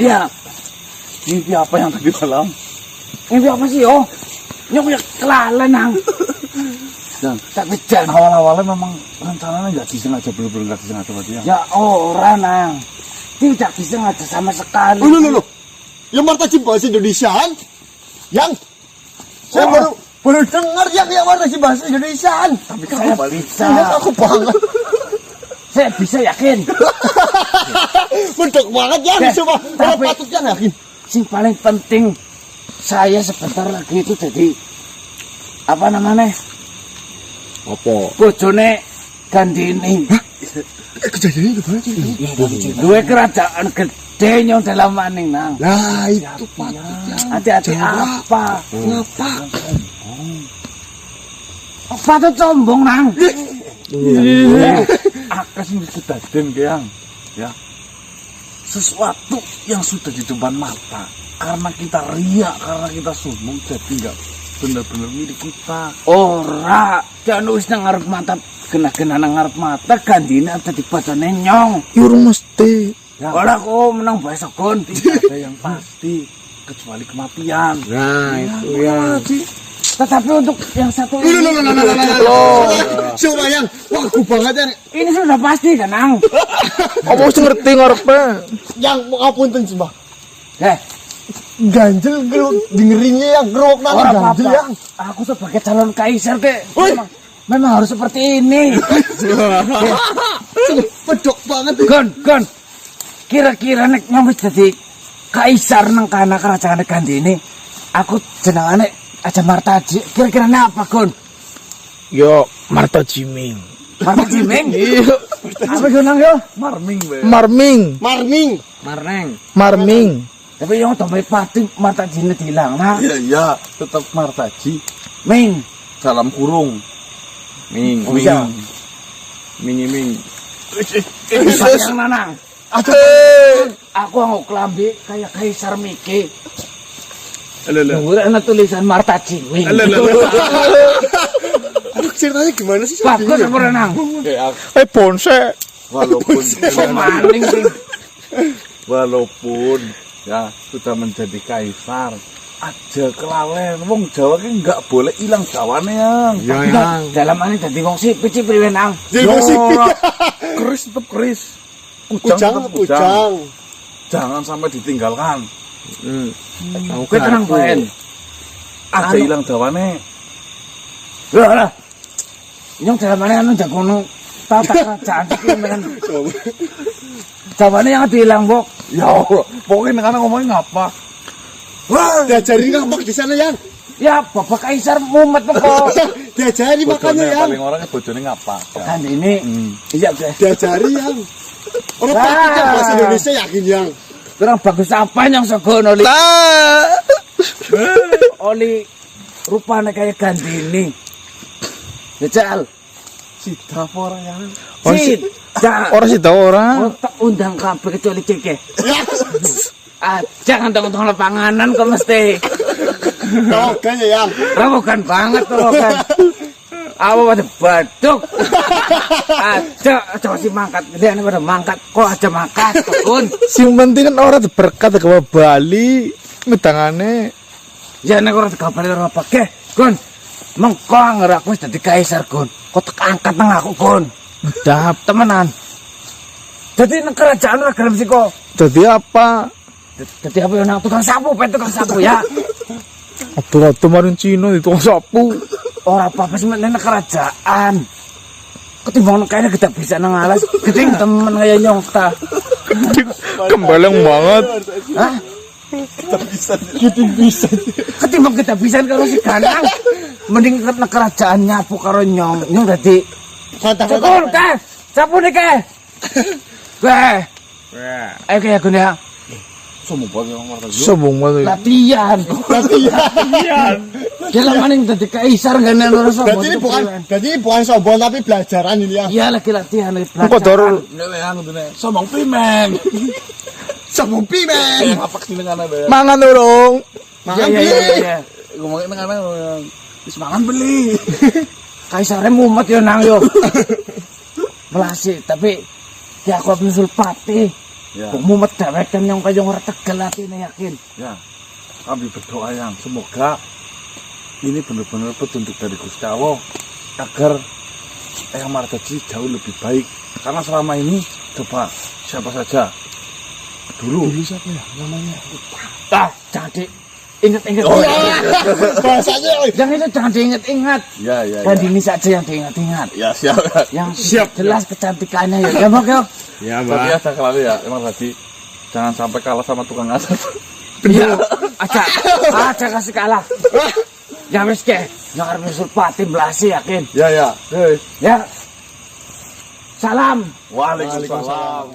Iya. Mimpi apa yang tadi malam? Mimpi apa sih, oh? Nyong punya kelalen, Nang. Tapi Jan, Awal-awalnya memang rencananya nggak disengaja, bener-bener nggak disengaja Pati ya. ya orang, Nang. Tidak bisa ngajak sama sekali. Loh. Yang Martaji bahasa Indonesiaan? Yang saya baru dengar yang Martaji bahasa Indonesiaan. Tapi saya bisa. Ingat aku banget. Saya bisa yakin. Mendok banget ya, Ya, coba. Kalau tapi- patutnya yakin. Sing paling penting saya sebentar lagi itu jadi apa namanya? Apa? Bojone Gandini. Kejadian itu gimana sih? Dua kerajaan gede nyong dalam maning, Nang. Nah, itu patutnya. Hati-hati Jangan apa? Kenapa? Patut sombong, Nang. Akas mesti daden Kang. Ya. Sesuatu yang sudah di depan mata. Karena kita riak, karena kita sombong, jadi nggak benar-benar milik kita. Ora, jangan wis nang ngarep mata, kena nang ngarep mata Gandini ada di bojone nyong. Yurung mesti. Ora kok menang bae segon. Tidak ada yang pasti kecuali kematian. Nah, itu ya. Tetapi untuk yang satu ini, Coba yang wagu banget ya. ini sudah pasti kan, Nang? Kamu harus ngerti ngarepe. Yang ngapunten Mbah. Eh, Ganjel dengerinnya yang gerok nanti ora ganjel apa-apa. yang. Aku sebagai calon kaisar, Kek. Woi. Memang harus seperti ini. Pedok banget. Gon. Kira-kira nek nyong wis dadi kaisar nang kana kerajaan Gandini, aku jenengane aja Martaji. Kira-kira apa, Gon? Yo, Marta Jiming. Marta Jiming? Iya. Apa gunang yo? Marming, Be. Marming. Marneng. Tapi yang tombe pati Marta Jine dihilang, nah. Iya, tetap Martaji Ming. dalam kurung. Ming. Bisa. Ming. Yang nanang. Aku mau kelambi kayak kaisar Miki. Nunggu ada tulisan Marta Jiming. Ceritanya gimana sih? Bagus apa renang? Bonse. Maning sing. Walaupun ya sudah menjadi kaisar, aja kelalen. Wong Jawa ki nggak boleh hilang Jawane yang. Ya yang. Dalam ini dadi wong sipit sih priwe nang. Keris tetep keris. Ujang, tetep ujang. Jangan sampai ditinggalkan. Kowe tenang bae. Aja hilang Jawane. Lah. Nyong dalam ini anu jagono tata kerajaan iki men. Jawane yang diilang, Bok. Ya Allah, pokoknya karena ngomongin ngapa? Wah, diajari ngambek di sana yang. Ya, Bapak Kaisar mumet kok. Diajari makanya yang. Paling orangnya bojone ngapa? Kan ini. Iya, Bos. Diajari yang. Orang praktiknya bahasa Indonesia yakin yang. Kurang bagus apa yang segono Oli? Oli rupanya kayak Gandini. Jajal. Sida apa orang yang? Orang sih tahu orang. tak undang kabeh kecuali Ceke. Jangan tong-tong panganan kok mesti. Rogan ya yang. Rogan banget rogan. Apa pada baduk. Coba si mangkat. Dia pada mangkat. Kok aja mangkat, Kun. Sing penting kan orang berkat ke Bali ngedangane. Ya nek ora dikabari ora pakai, Kun. Mengko anggere aku wis dadi kaisar, Kun. Kok tek angkat nang aku, Kun. Dap Temenan. Jadi nang kerajaan ora gelem sih kok. jadi apa? Jadi apa yang tukang sapu, tukang sapu ya. Atu-atu maring Cina itu sapu. Ora apa-apa sih nang kerajaan. Ketimbang kayaknya kita bisa nang alas, keting temen kayak nyongta. Kembaleng banget. Hah? Gitu bisa. Ketimbang kita bisa karo si Ganang. Mending nang kerajaan nyapu karo nyong dadi Cekul ke, sapu nih ke. Ayo ke ya Gun ya. Sombong banget yang marah. Sombong banget. Latihan. Dalam maning dadi kaisar gak nek ora sombong. Berarti ini bukan sombong tapi belajaran ini ya. Iya lagi latihan lagi Kok dorong Enggak yang ngene. Sombong pimen. Sombong pimen. Apa sih dengan ada? mangan dorong. Makan Iya. Ngomongin dengan apa? Wis mangan beli. Kaisarnya mumet yo nang yo. Melasi tapi ya aku nyusul pati. Ya. Kok mumet dewek kan yang kaya ora tegel atine yakin. Ya. Kami berdoa yang semoga ini benar-benar petunjuk dari Gusti Allah agar Eyang Martaji jauh lebih baik. Karena selama ini coba siapa saja dulu siapa ya namanya? Jangan diingat-ingat. Bahasanya. Yang itu jangan diingat-ingat. ya Dan ini saja yang diingat-ingat. ya siap Yang jelas kecantikannya ya. Ya Bok yo. Ya, tapi ada kali ya emang tadi jangan sampai kalah sama tukang asap. Iya. Aja kasih kalah. Ya wis ke. Yang arep nyusul pati melasi yakin. ya Ya. Salam. Waalaikumsalam.